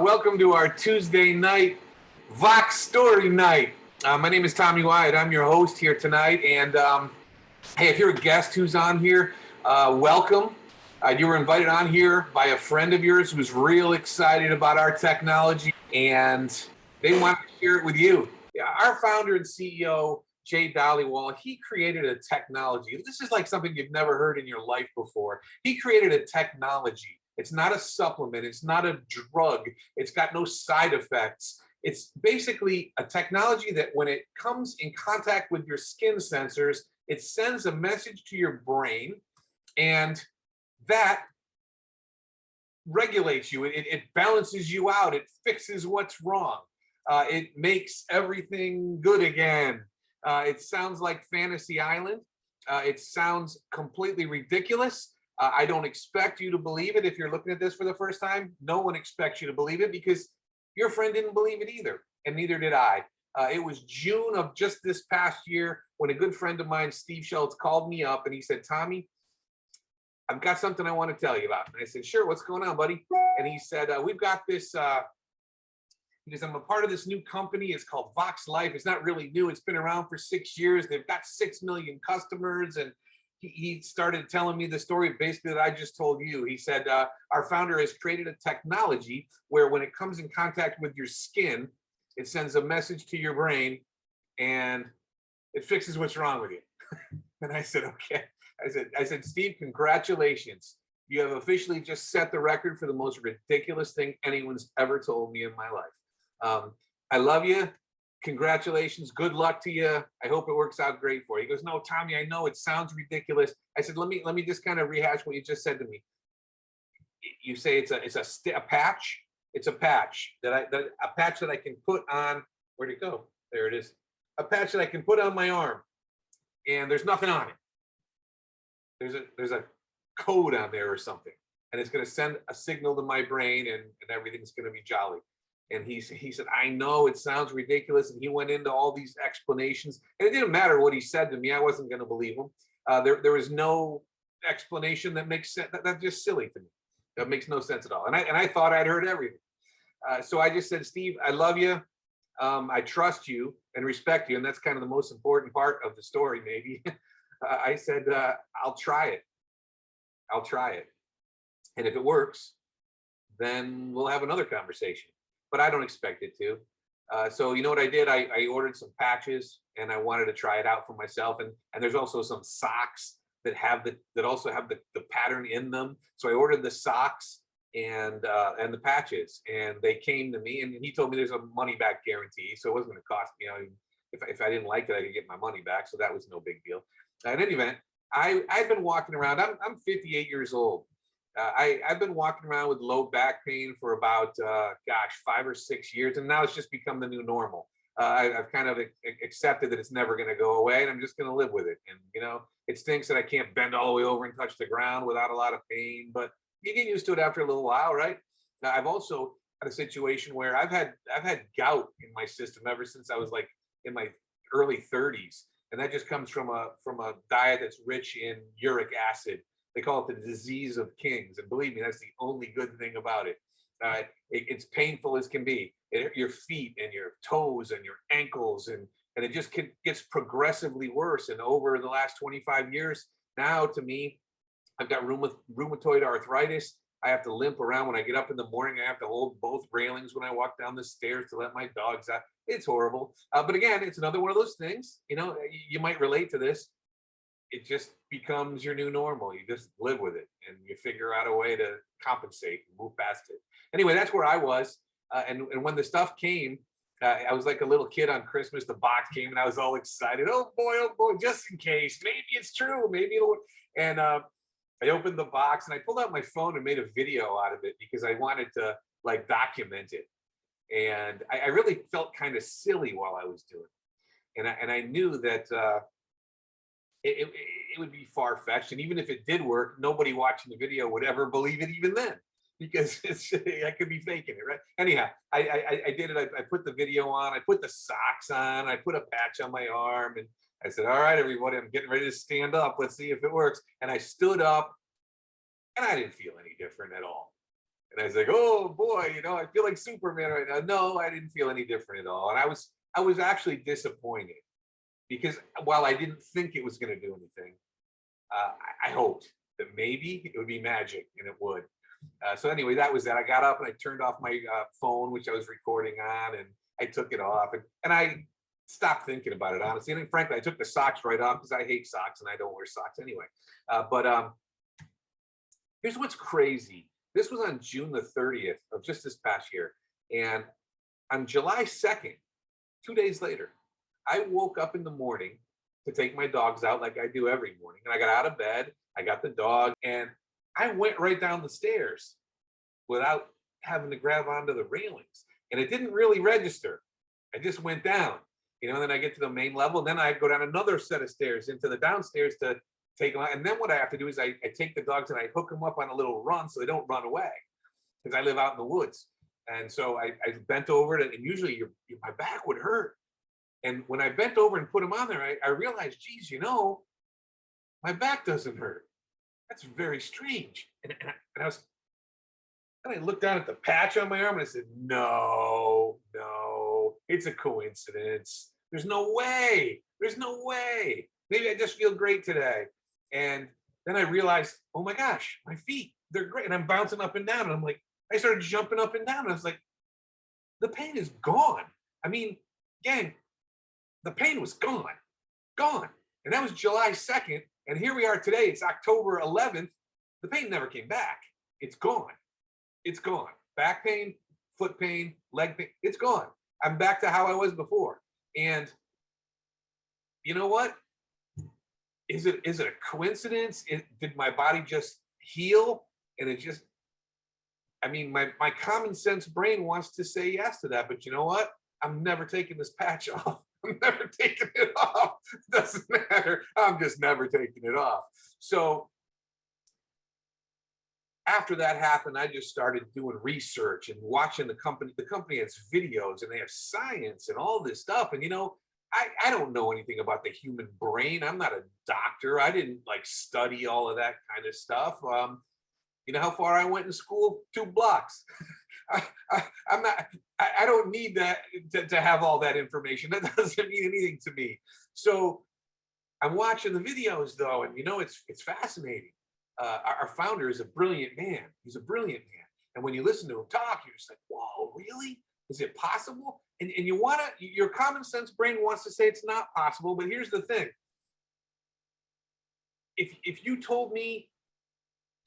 Welcome to our Tuesday night Vox Story Night. My name is Tommy Wyatt. I'm your host here tonight. And hey, if you're a guest who's on here, welcome. You were invited on here by a friend of yours who's real excited about our technology, and they want to share it with you. Yeah, our founder and CEO, Jay Dollywall, he created a technology. This is like something you've never heard in your life before. He created a technology. It's not a supplement. It's not a drug. It's got no side effects. It's basically a technology that when it comes in contact with your skin sensors, it sends a message to your brain, and that regulates you. It balances you out. It fixes what's wrong. It makes everything good again. It sounds like Fantasy Island. It sounds completely ridiculous. I don't expect you to believe it if you're looking at this for the first time. No one expects you to believe it because your friend didn't believe it either, and neither did I. It was June of just this past year when a good friend of mine, Steve Schultz, called me up and he said, "Tommy, I've got something I want to tell you about." And I said, "Sure, what's going on, buddy?" And he said, "We've got this, because I'm a part of this new company. It's called Vox Life. It's not really new. It's been around for 6 years. They've got 6 million customers." And he started telling me the story basically that I just told you. He said, "Our founder has created a technology where when it comes in contact with your skin, it sends a message to your brain and it fixes what's wrong with you." And I said, "Okay." I said, "Steve, congratulations. You have officially just set the record for the most ridiculous thing anyone's ever told me in my life. I love you. Congratulations. Good luck to you. I hope it works out great for you." He goes, "No, Tommy, I know it sounds ridiculous." I said, let me just kind of rehash what you just said to me. You say it's a patch. It's a patch that I can put on. Where'd it go? There it is. A patch that I can put on my arm, and there's nothing on it. There's a code on there or something, and it's going to send a signal to my brain, and everything's going to be jolly." And he said, "I know it sounds ridiculous." And he went into all these explanations, and it didn't matter what he said to me. I wasn't going to believe him. There was no explanation that makes sense. That's just silly to me. That makes no sense at all. And I thought I'd heard everything. So I just said, "Steve, I love you. I trust you and respect you." And that's kind of the most important part of the story, maybe. I said, I'll try it. I'll try it. And if it works, then we'll have another conversation. But I don't expect it to. So you know what I did? I ordered some patches, and I wanted to try it out for myself. And there's also some socks that also have the pattern in them. So I ordered the socks and the patches, and they came to me. And he told me there's a money back guarantee, so it wasn't going to cost me. If I didn't like it, I could get my money back. So that was no big deal. In any event, I've been walking around. I'm 58 years old. I've been walking around with low back pain for about, 5 or 6 years, and now it's just become the new normal. I've kind of accepted that it's never going to go away, and I'm just going to live with it. And it stinks that I can't bend all the way over and touch the ground without a lot of pain, but you get used to it after a little while, right? Now, I've also had a situation where I've had gout in my system ever since I was like in my early 30s, and that just comes from a diet that's rich in uric acid. They call it the disease of kings. And believe me, that's the only good thing about it. It's painful as can be. Your feet and your toes and your ankles, and it just gets progressively worse. And over the last 25 years, now to me, I've got rheumatoid arthritis. I have to limp around when I get up in the morning. I have to hold both railings when I walk down the stairs to let my dogs out. It's horrible. But again, it's another one of those things, you might relate to this. It just becomes your new normal. You just live with it, and you figure out a way to compensate and move past it. Anyway, that's where I was. And when the stuff came, I was like a little kid on Christmas. The box came, and I was all excited. Oh boy, just in case. Maybe it's true. Maybe it'll work. And I opened the box, and I pulled out my phone and made a video out of it because I wanted to like document it. And I really felt kind of silly while I was doing it. And I knew that it would be far-fetched, and even if it did work, nobody watching the video would ever believe it even then, because I could be faking it, right? Anyhow, I did it. I put the video on, I put the socks on, I put a patch on my arm, and I said, "All right, everybody, I'm getting ready to stand up. Let's see if it works." And I stood up, and I didn't feel any different at all. And I was like, oh boy, I feel like Superman right now. No, I didn't feel any different at all. And I was actually disappointed because while I didn't think it was going to do anything, I hoped that maybe it would be magic, and it would. So anyway, that was that. I got up and I turned off my phone, which I was recording on, and I took it off, and I stopped thinking about it, honestly. And frankly, I took the socks right off because I hate socks and I don't wear socks anyway. But here's what's crazy. This was on June the 30th of just this past year. And on July 2nd, 2 days later, I woke up in the morning to take my dogs out like I do every morning. And I got out of bed, I got the dog, and I went right down the stairs without having to grab onto the railings. And it didn't really register. I just went down, and then I get to the main level. And then I go down another set of stairs into the downstairs to take them out. And then what I have to do is I take the dogs and I hook them up on a little run so they don't run away, because I live out in the woods. And so I bent over it, and usually my back would hurt. And when I bent over and put them on there, I realized, geez, my back doesn't hurt. That's very strange. And I looked down at the patch on my arm and I said, no, it's a coincidence. There's no way. Maybe I just feel great today. And then I realized, oh my gosh, my feet, they're great. And I'm bouncing up and down. And I'm like, I started jumping up and down. And I was like, the pain is gone. I mean, gang, the pain was gone. And that was July 2nd. And here we are today. It's October 11th. The pain never came back. It's gone. Back pain, foot pain, leg pain, it's gone. I'm back to how I was before. And you know what? Is it a coincidence? Did my body just heal? And it just, my common sense brain wants to say yes to that, but you know what? I'm never taking this patch off. I'm never taking it off. Doesn't matter. I'm just never taking it off. So after that happened, I just started doing research and watching the company. The company has videos and they have science and all this stuff. And I don't know anything about the human brain. I'm not a doctor. I didn't study all of that kind of stuff. You know how far I went in school? 2 blocks. I don't need that to have all that information. That doesn't mean anything to me. So I'm watching the videos though, and it's fascinating. Our founder is a brilliant man. He's a brilliant man. And when you listen to him talk, you're just like, whoa, really? Is it possible? And your common sense brain wants to say it's not possible, but here's the thing. If you told me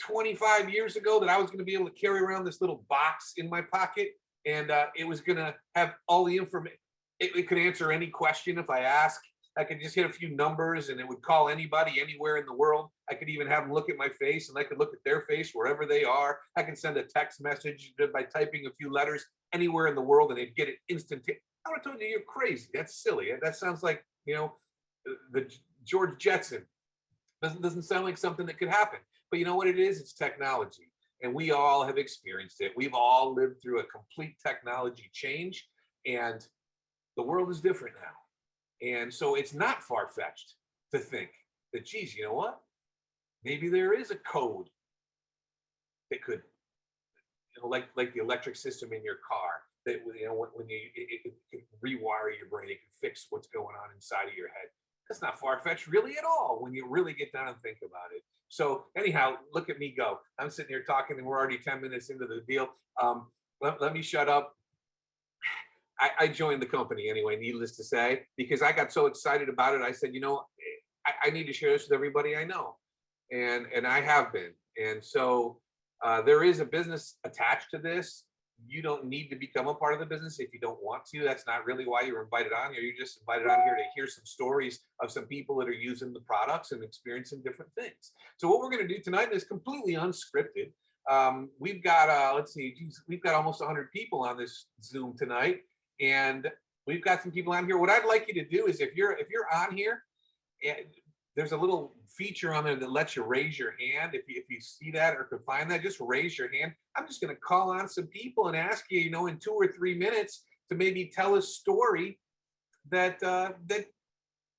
25 years ago that I was going to be able to carry around this little box in my pocket and it was going to have all the information, it could answer any question if I ask. I could just hit a few numbers and it would call anybody anywhere in the world. I could even have them look at my face and I could look at their face wherever they are. I can send a text message by typing a few letters anywhere in the world and they'd get it instantaneously. I would have told you, you're crazy. That's silly. That sounds like, the George Jetson. Doesn't sound like something that could happen. But you know what it is? It's technology. And we all have experienced it. We've all lived through a complete technology change and the world is different now. And so it's not far-fetched to think that, geez, you know what? Maybe there is a code that could, like the electric system in your car, that when it can rewire your brain, it can fix what's going on inside of your head. That's not far-fetched really at all when you really get down and think about it. So anyhow, look at me go. I'm sitting here talking and we're already 10 minutes into the deal. Let me shut up. I joined the company anyway, needless to say, because I got so excited about it. I said, I need to share this with everybody I know. And I have been. And so there is a business attached to this. You don't need to become a part of the business if you don't want to. That's not really why you're invited on here. You're just invited on here to hear some stories of some people that are using the products and experiencing different things. So what we're going to do tonight is completely unscripted. We've got, we've got almost 100 people on this Zoom tonight. And we've got some people on here. What I'd like you to do is if you're on here, there's a little feature on there that lets you raise your hand. If you see that or can find that, just raise your hand. I'm just going to call on some people and ask you, in 2 or 3 minutes to maybe tell a story that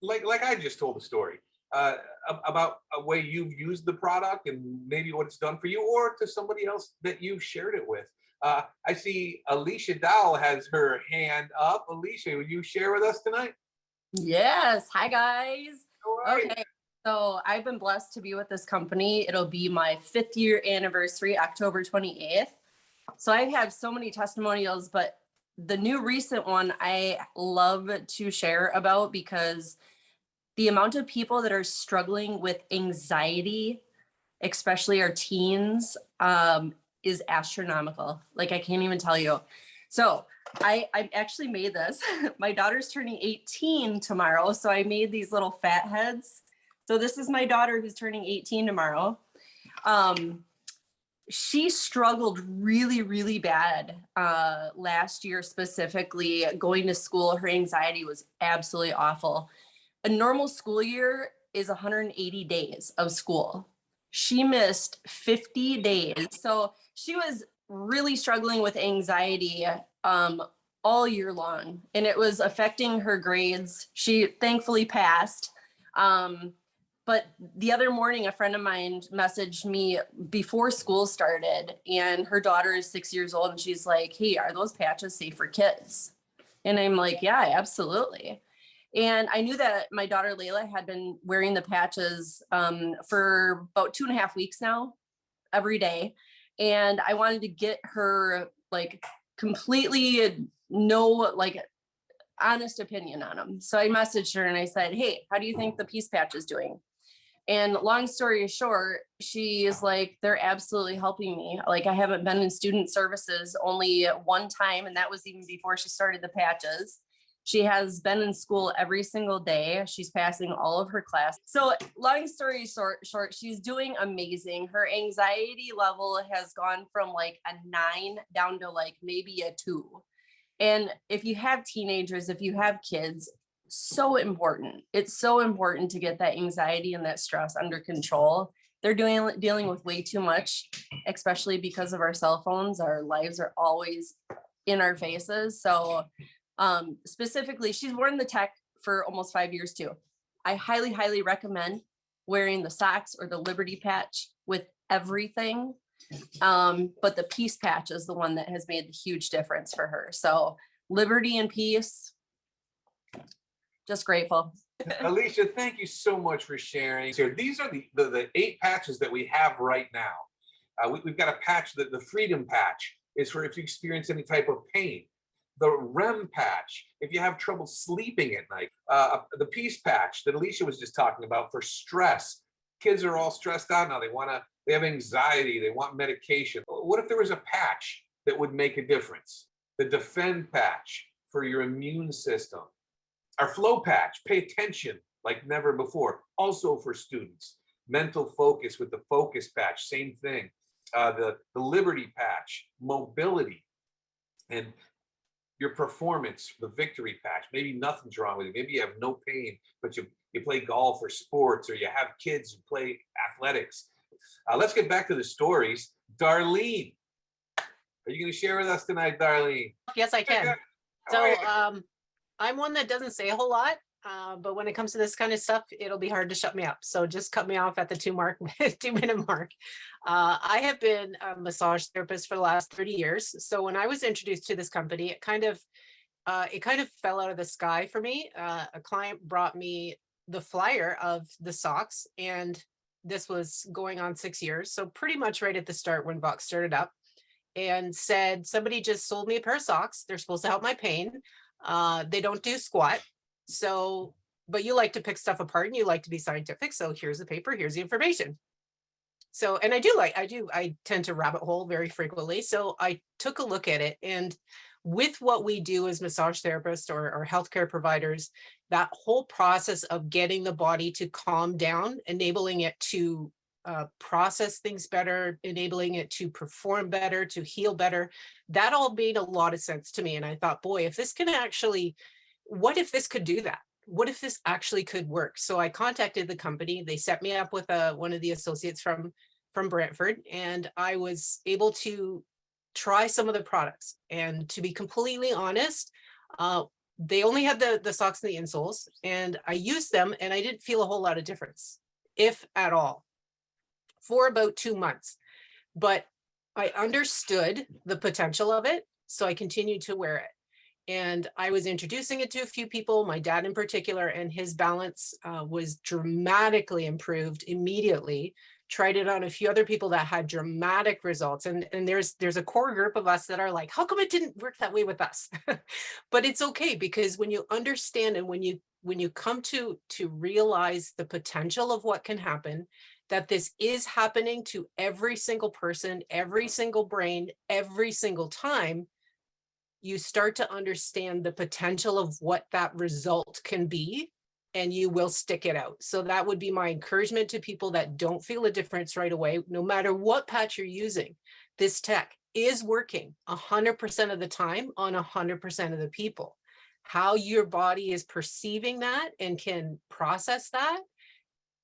like I just told a story. about a way you've used the product and maybe what it's done for you, or to somebody else that you've shared it with. I see Alicia Dowell has her hand up. Alicia, would you share with us tonight? Yes. Hi, guys. All right. Okay. So I've been blessed to be with this company. It'll be my 5th year anniversary, October 28th. So I have so many testimonials, but the new recent one I love to share about because the amount of people that are struggling with anxiety, especially our teens, is astronomical. Like, I can't even tell you. So I actually made this. My daughter's turning 18 tomorrow. So I made these little fat heads. So this is my daughter who's turning 18 tomorrow. She struggled really, really bad last year, specifically going to school. Her anxiety was absolutely awful. A normal school year is 180 days of school. She missed 50 days. So she was really struggling with anxiety all year long, and it was affecting her grades. She thankfully passed. But the other morning, a friend of mine messaged me before school started, and her daughter is 6 years old, and she's like, "Hey, are those patches safe for kids?" And I'm like, "Yeah, absolutely." And I knew that my daughter Layla had been wearing the patches for about 2.5 weeks now, every day. And I wanted to get her like completely honest opinion on them. So I messaged her and I said, "Hey, how do you think the Peace Patch is doing?" And long story short, she is like, "They're absolutely helping me. Like, I haven't been in student services only one time, and that was even before she started the patches. She has been in school every single day. She's passing all of her classes." So long story short, she's doing amazing. Her anxiety level has gone from like a 9 down to like maybe a 2. And if you have teenagers, if you have kids, so important. It's so important to get that anxiety and that stress under control. They're dealing with way too much, especially because of our cell phones. Our lives are always in our faces. So specifically, she's worn the tech for almost 5 years too. I highly, highly recommend wearing the socks or the Liberty patch with everything. But the Peace patch is the one that has made the huge difference for her. So Liberty and Peace, just grateful. Alicia, thank you so much for sharing. So these are the 8 patches that we have right now. We've got a patch, that the Freedom patch is for if you experience any type of pain. The REM patch, if you have trouble sleeping at night. The Peace patch that Alicia was just talking about for stress. Kids are all stressed out now. They have anxiety. They want medication. What if there was a patch that would make a difference? The Defend patch for your immune system. Our Flow patch, pay attention like never before. Also for students. Mental focus with the Focus patch, same thing. The Liberty patch, mobility. And your performance, the Victory patch. Maybe nothing's wrong with you. Maybe you have no pain, but you play golf or sports, or you have kids who play athletics. Let's get back to the stories. Darlene, are you going to share with us tonight, Darlene? Yes, I can. So I'm one that doesn't say a whole lot, but when it comes to this kind of stuff, it'll be hard to shut me up. So just cut me off at the 2-minute mark. I have been a massage therapist for the last 30 years. So when I was introduced to this company, it kind of fell out of the sky for me. A client brought me the flyer of the socks, and this was going on 6 years. So pretty much right at the start when Vox started up, and said, "Somebody just sold me a pair of socks. They're supposed to help my pain. They don't do squat. So, but you like to pick stuff apart and you like to be scientific. So here's the paper, here's the information." So, and I tend to rabbit hole very frequently. So I took a look at it, and with what we do as massage therapists or healthcare providers, that whole process of getting the body to calm down, enabling it to process things better, enabling it to perform better, to heal better, that all made a lot of sense to me. And I thought, boy, if this can actually, what if this could do that? What if this actually could work? So I contacted the company. They set me up with one of the associates from Brantford, and I was able to try some of the products. And to be completely honest, they only had the socks and the insoles, and I used them and I didn't feel a whole lot of difference, if at all, for about 2 months. But I understood the potential of it, so I continued to wear it. And I was introducing it to a few people, my dad in particular, and his balance was dramatically improved immediately. Tried it on a few other people that had dramatic results. And there's a core group of us that are like, how come it didn't work that way with us? But it's okay, because when you understand and when you come to realize the potential of what can happen, that this is happening to every single person, every single brain, every single time, you start to understand the potential of what that result can be, and you will stick it out. So that would be my encouragement to people that don't feel a difference right away. No matter what patch you're using, this tech is working 100% of the time on 100% of the people. How your body is perceiving that and can process that,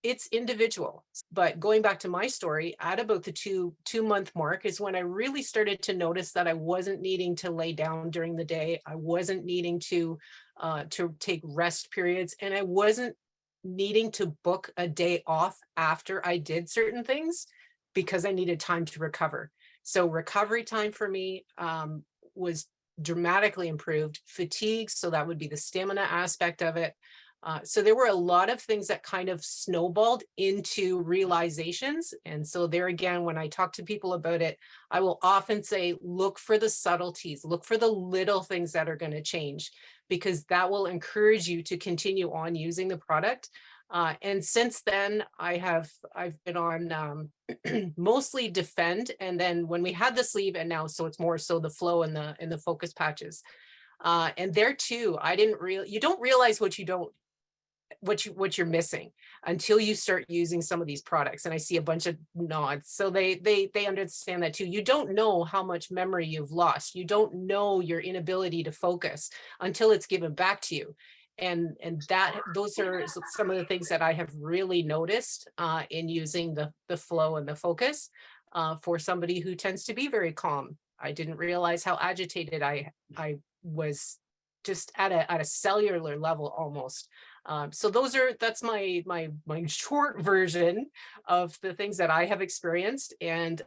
it's individual. But going back to my story, at about the two month mark is when I really started to notice that I wasn't needing to lay down during the day. I wasn't needing to take rest periods, and I wasn't needing to book a day off after I did certain things because I needed time to recover. So recovery time for me was dramatically improved. Fatigue, so that would be the stamina aspect of it. So there were a lot of things that kind of snowballed into realizations. And so there again, when I talk to people about it, I will often say, look for the subtleties, look for the little things that are going to change, because that will encourage you to continue on using the product. And since then, I've been on mostly Defend. And then when we had the sleeve, and now, so it's more so the Flow and the Focus patches. And there too, you don't realize what you're missing until you start using some of these products. And I see a bunch of nods. So they understand that too. You don't know how much memory you've lost. You don't know your inability to focus until it's given back to you. And those are some of the things that I have really noticed in using the Flow and the Focus for somebody who tends to be very calm. I didn't realize how agitated I was, just at a cellular level almost. So that's my short version of the things that I have experienced, and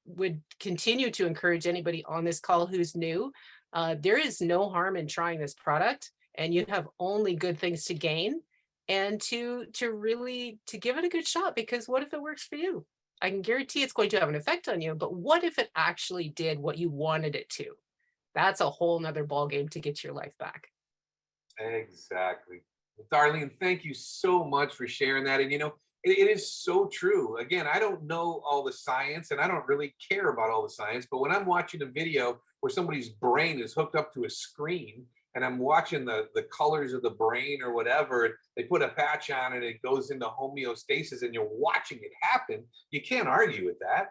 would continue to encourage anybody on this call who's new. There is no harm in trying this product, and you have only good things to gain, and to really give it a good shot, because what if it works for you? I can guarantee it's going to have an effect on you, but what if it actually did what you wanted it to? That's a whole nother ballgame to get your life back. Exactly. Darlene, thank you so much for sharing that. And it is so true. Again, I don't know all the science, and I don't really care about all the science, but when I'm watching a video where somebody's brain is hooked up to a screen, and I'm watching the colors of the brain or whatever, they put a patch on and it goes into homeostasis, and you're watching it happen, you can't argue with that.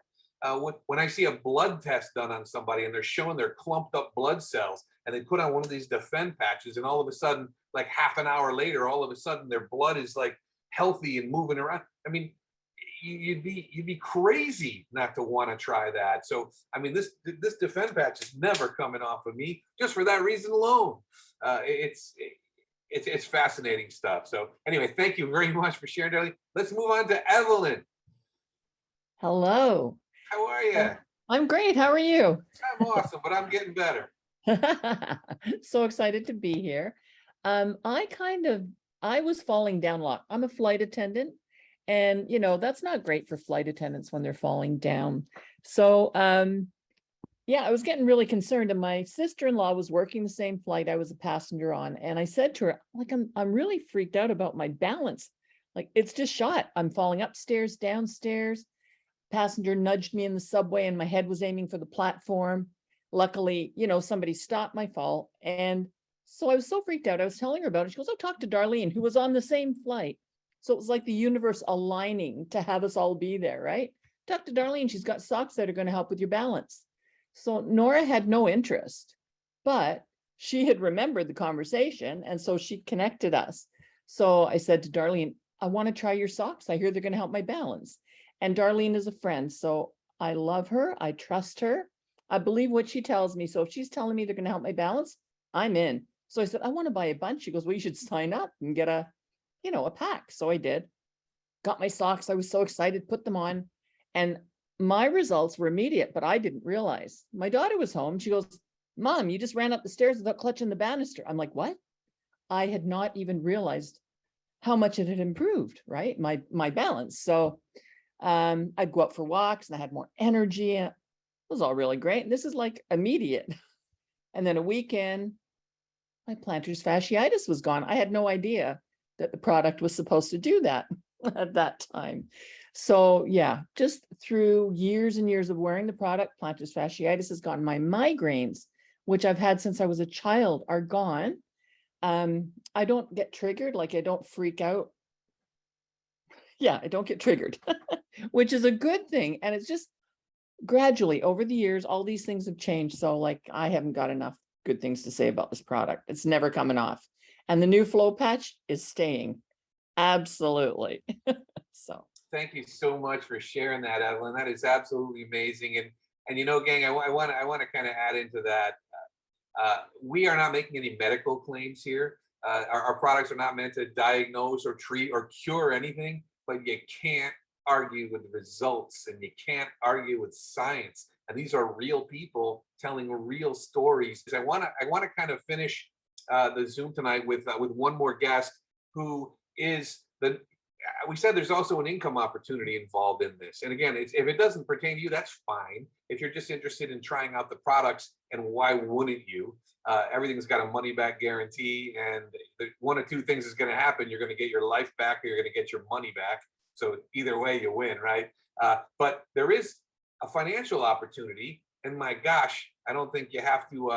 When I see a blood test done on somebody and they're showing their clumped up blood cells, and they put on one of these Defend patches, and all of a sudden, like half an hour later, all of a sudden their blood is like healthy and moving around. I mean, you'd be crazy not to want to try that. So I mean, this Defend patch is never coming off of me just for that reason alone. It's fascinating stuff. So anyway, thank you very much for sharing, Darlene. Let's move on to Evelyn. Hello. How are you? I'm great. How are you? I'm awesome, but I'm getting better. So excited to be here. I was falling down a lot. I'm a flight attendant, and that's not great for flight attendants when they're falling down. So yeah, I was getting really concerned, and my sister-in-law was working the same flight I was a passenger on, and I said to her, like, I'm really freaked out about my balance. Like, it's just shot. I'm falling upstairs, downstairs. Passenger nudged me in the subway and my head was aiming for the platform. Luckily, somebody stopped my fall. And so I was so freaked out. I was telling her about it. She goes, oh, talk to Darlene, who was on the same flight. So it was like the universe aligning to have us all be there, right? Talk to Darlene. She's got socks that are going to help with your balance. So Nora had no interest, but she had remembered the conversation. And so she connected us. So I said to Darlene, I want to try your socks. I hear they're going to help my balance. And Darlene is a friend. So I love her. I trust her. I believe what she tells me. So if she's telling me they're going to help my balance, I'm in. So I said, I want to buy a bunch. She goes, well, you should sign up and get a pack. So I did. Got my socks. I was so excited, put them on. And my results were immediate, but I didn't realize. My daughter was home. She goes, Mom, you just ran up the stairs without clutching the banister. I'm like, what? I had not even realized how much it had improved, right? My balance. So I'd go out for walks and I had more energy. And it was all really great. And this is like immediate. And then a weekend, my plantar fasciitis was gone. I had no idea that the product was supposed to do that at that time. So yeah, just through years and years of wearing the product, plantar fasciitis is gone. My migraines, which I've had since I was a child, are gone. I don't get triggered, like I don't freak out. Yeah, I don't get triggered, which is a good thing. And it's just gradually over the years, all these things have changed. So like, I haven't got enough good things to say about this product. It's never coming off. And the new flow patch is staying. Absolutely. So. Thank you so much for sharing that, Evelyn. That is absolutely amazing. And gang, I want to kind of add into that. We are not making any medical claims here. Our products are not meant to diagnose or treat or cure anything, but you can't argue with results and you can't argue with science. And these are real people telling real stories. I want to kind of finish the Zoom tonight with one more guest who is we said there's also an income opportunity involved in this. And again, if it doesn't pertain to you, that's fine. If you're just interested in trying out the products, and why wouldn't you? Everything's got a money back guarantee, and one of two things is going to happen. You're going to get your life back or you're going to get your money back. So either way you win, right? But there is a financial opportunity. And my gosh, I don't think you have to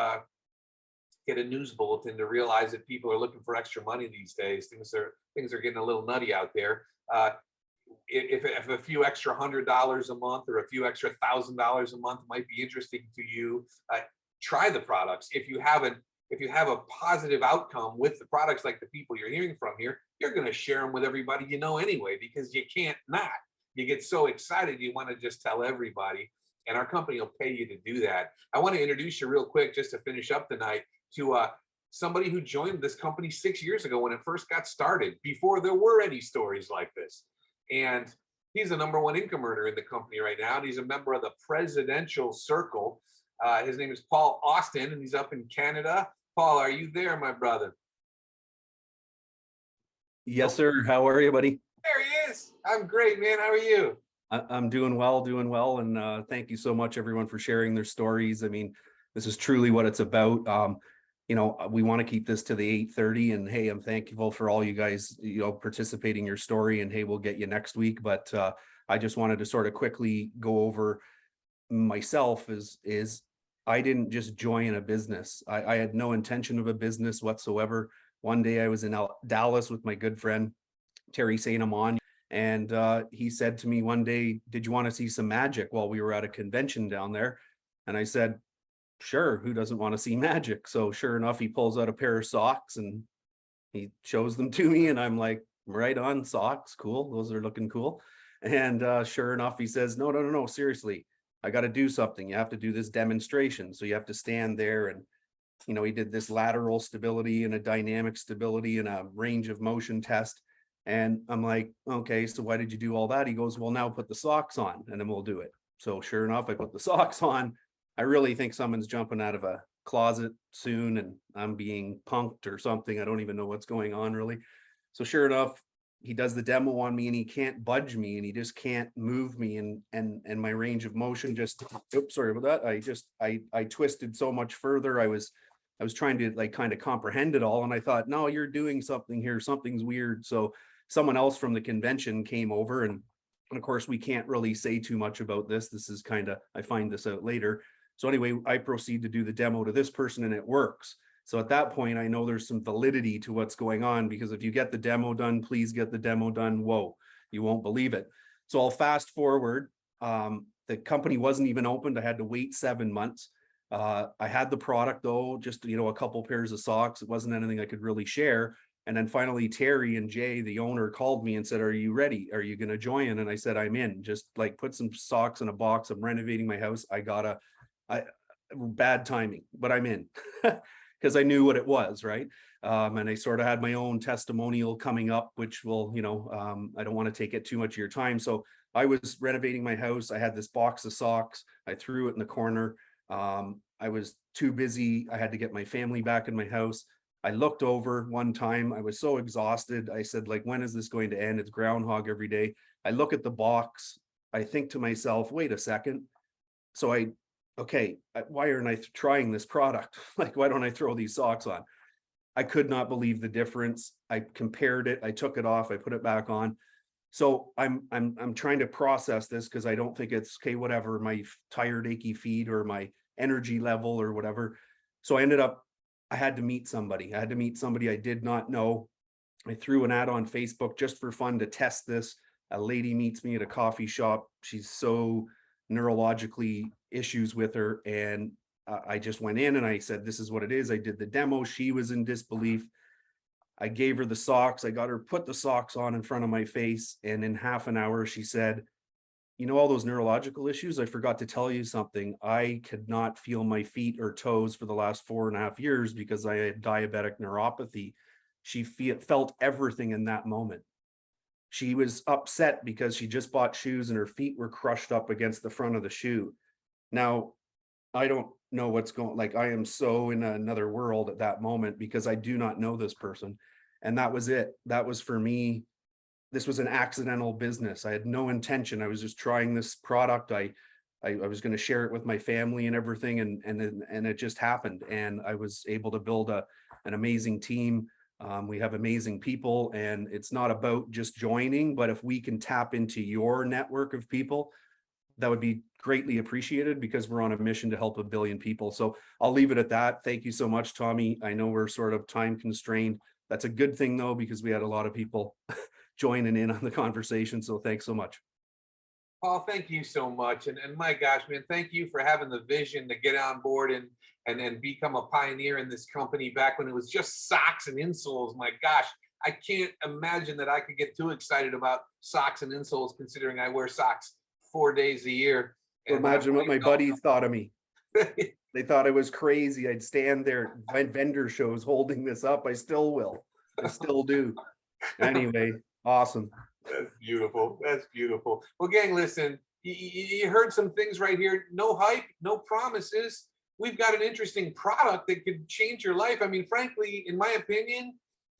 get a news bulletin to realize that people are looking for extra money these days. Things are getting a little nutty out there. If a few extra $100 a month or a few extra $1,000 a month might be interesting to you, try the products. If you have a positive outcome with the products, like the people you're hearing from here, you're going to share them with everybody you know anyway, because you can't not. You get so excited, you want to just tell everybody, and our company will pay you to do that. I want to introduce you real quick, just to finish up tonight, to somebody who joined this company 6 years ago when it first got started, before there were any stories like this. And he's the #1 income earner in the company right now, and he's a member of the Presidential Circle. His name is Paul Austin, and he's up in Canada. Paul, are you there, my brother? Yes, sir. How are you, buddy? There he is. I'm great, man. How are you? I'm doing well, and thank you so much, everyone, for sharing their stories. I mean, this is truly what it's about. We want to keep this to the 8:30, and hey, I'm thankful for all you guys, participating your story, and hey, we'll get you next week. But I just wanted to sort of quickly go over myself. Is I didn't just join a business. I had no intention of a business whatsoever. One day I was in Dallas with my good friend, Terry Saint-Amon, and he said to me one day, did you want to see some magic? While we were at a convention down there. And I said, sure, who doesn't want to see magic? So sure enough, he pulls out a pair of socks and he shows them to me, and I'm like, right on, socks, cool, those are looking cool. And sure enough, he says, no, seriously, I got to do something. You have to do this demonstration. So you have to stand there, and he did this lateral stability and a dynamic stability and a range of motion test. And I'm like, okay, so why did you do all that? He goes, well, now put the socks on and then we'll do it. So sure enough, I put the socks on. I really think someone's jumping out of a closet soon and I'm being punked or something. I don't even know what's going on really. So sure enough, he does the demo on me and he can't budge me and he just can't move me, and my range of motion just, oops, sorry about that. I twisted so much further. I was trying to like kind of comprehend it all, and I thought, no, you're doing something here, something's weird. So someone else from the convention came over, and of course we can't really say too much about this. This is kind of, I find this out later. So anyway, I proceed to do the demo to this person and it works. So at that point, I know there's some validity to what's going on, because if you get the demo done, please get the demo done. Whoa, you won't believe it. So I'll fast forward. The company wasn't even opened. I had to wait 7 months. I had the product though, just, a couple pairs of socks. It wasn't anything I could really share. And then finally, Terry and Jay, the owner, called me and said, are you ready? Are you going to join? And I said, I'm in. Just like put some socks in a box. I'm renovating my house. Bad timing, but I'm in. because I knew what it was, right? And I sort of had my own testimonial coming up, which will, I don't want to take it too much of your time. So I was renovating my house. I had this box of socks. I threw it in the corner. I was too busy. I had to get my family back in my house. I looked over one time. I was so exhausted. I said, like, when is this going to end? It's groundhog every day. I look at the box. I think to myself, wait a second. So why aren't I trying this product? Like, why don't I throw these socks on? I could not believe the difference. I compared it. I took it off. I put it back on. So I'm trying to process this because I don't think it's okay, whatever, my tired, achy feet or my energy level or whatever. So I had to meet somebody. I did not know. I threw an ad on Facebook just for fun to test this. A lady meets me at a coffee shop. She's so neurologically issues with her. And I just went in and I said, this is what it is. I did the demo. She was in disbelief. I gave her the socks. I got her put the socks on in front of my face. And in half an hour, she said, all those neurological issues, I forgot to tell you something. I could not feel my feet or toes for the last 4.5 years because I had diabetic neuropathy. She felt everything in that moment. She was upset because she just bought shoes and her feet were crushed up against the front of the shoe. Now, I don't know what's going, like, I am so in another world at that moment because I do not know this person. And that was it. That was for me. This was an accidental business. I had no intention. I was just trying this product. I was going to share it with my family and everything. And it just happened. And I was able to build an amazing team. We have amazing people, and it's not about just joining, but if we can tap into your network of people, that would be greatly appreciated because we're on a mission to help 1 billion people. So I'll leave it at that. Thank you so much, Tommy. I know we're sort of time constrained. That's a good thing though, because we had a lot of people joining in on the conversation. So thanks so much. Paul, thank you so much. And my gosh, man, thank you for having the vision to get on board and then become a pioneer in this company back when it was just socks and insoles. My gosh, I can't imagine that I could get too excited about socks and insoles considering I wear socks 4 days a year. And imagine what my buddies thought of me. They thought I was crazy. I'd stand there at vendor shows holding this up. I still will. I still do. Anyway, awesome. That's beautiful. That's beautiful. Well, gang, listen, you heard some things right here. No hype, no promises. We've got an interesting product that could change your life. I mean, frankly, in my opinion,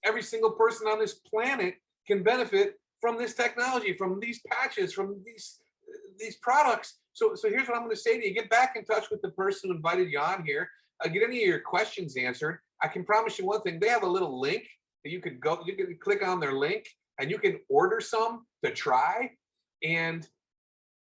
every single person on this planet can benefit from this technology, from these patches, from these products. So here's what I'm going to say to you. Get back in touch with the person who invited you on here. Get any of your questions answered. I can promise you one thing. They have a little link that you can click on their link and you can order some to try. And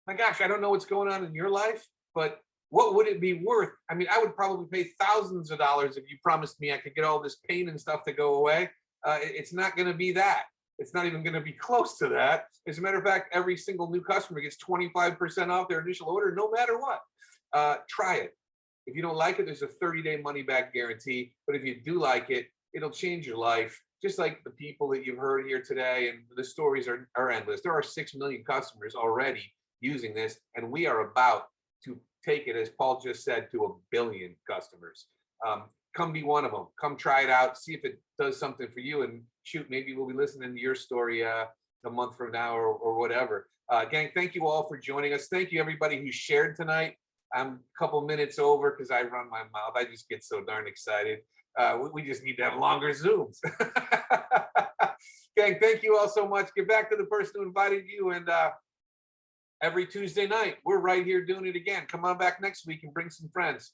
my gosh, I don't know what's going on in your life, but what would it be worth? I mean, I would probably pay thousands of dollars if you promised me I could get all this pain and stuff to go away. It's not going to be that. It's not even going to be close to that. As a matter of fact, every single new customer gets 25% off their initial order, no matter what. Try it. If you don't like it, there's a 30-day money-back guarantee. But if you do like it, it'll change your life. Just like the people that you've heard here today, and the stories are endless. There are 6 million customers already using this, and we are about to take it, as Paul just said, to 1 billion customers. Come be one of them. Come try it out. See if it does something for you. And shoot, maybe we'll be listening to your story a month from now or whatever. Gang, thank you all for joining us. Thank you, everybody who shared tonight. I'm a couple minutes over because I run my mouth. I just get so darn excited. We just need to have longer Zooms. Gang, thank you all so much. Get back to the person who invited you. And every Tuesday night, we're right here doing it again. Come on back next week and bring some friends.